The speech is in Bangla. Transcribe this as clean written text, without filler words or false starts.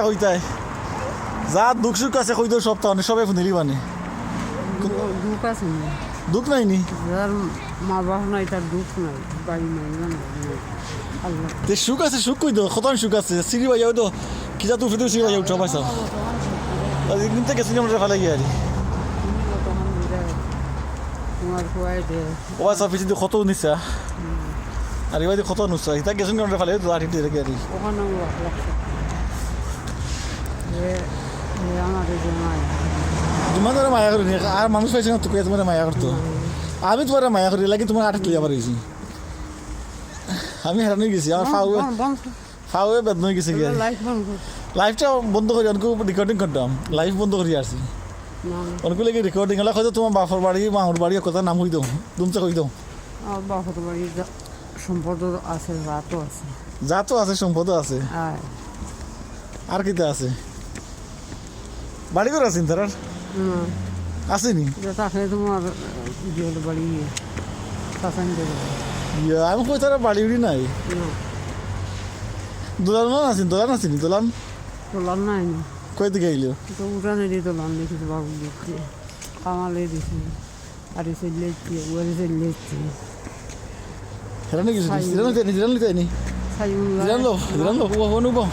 কইতাই যা দুঃখ সুখ আছে কই তোর সপ্তাহ সবাই ফুনিলি মানে দুঃখ আছে না দুঃখ নাই নি যার মা বাবা নাই তার দুঃখ নাই বাড়ি নাই আল্লাহ তে সুখ আছে সুখ কই দো কতন সুখ আছে সিরি ভাই তো কি যা তুই ফিরে সিরি ভাই উঠা পাইছ একদিন থেকে সিনেমা ফেলা গিয়ে আর তোমার খুয়াই দে ও সব পিছি কত নিছা আর এবার কত নুসা এটা গেছেন কোন ফেলে তো আর হিটে রেখে আর ওখানে লাগছে আমাদের জমায় তোমার তোরা মায়া করি আর মানুষ পাইছে না তো তোমার মায়া করতো আমি তোমার মায়া করি লাগে তোমার আটক লিয়া পারিছি আমি হেরান হয়ে গেছি আমার ফাউয়ে বেদন হয়ে গেছে গিয়ে লাইফটা বন্ধ করি অনেক রেকর্ডিং করতাম লাইফ বন্ধ করি আসছি অনেক লাগে রেকর্ডিং হলে হয়তো তোমার বাপর বাড়ি মাহুর বাড়ি কথা নাম কই দাও তুমতে কই দাও বাপর বাড়ি সম্পদ আছে রাতও আছে যা তো আছে সম্পদও আছে আর কিতা আছে বাড়ি করে আছেন তার আসেনি তাকে তোমার বাড়ি আমি কই তারা বাড়ি উড়ি নাই দোলান আছেন দোলান আসেনি দোলান তোলার নাই কই থেকে আইলো তো উঠানে দিয়ে তোলান দেখিস বাবু দেখছি কামালে দিছি আর এসে লেছি ওরে এসে লেছি হেরানি কিছু জিরান লিতে নি সাইউল্লাহ জিরান লো ও অনুভব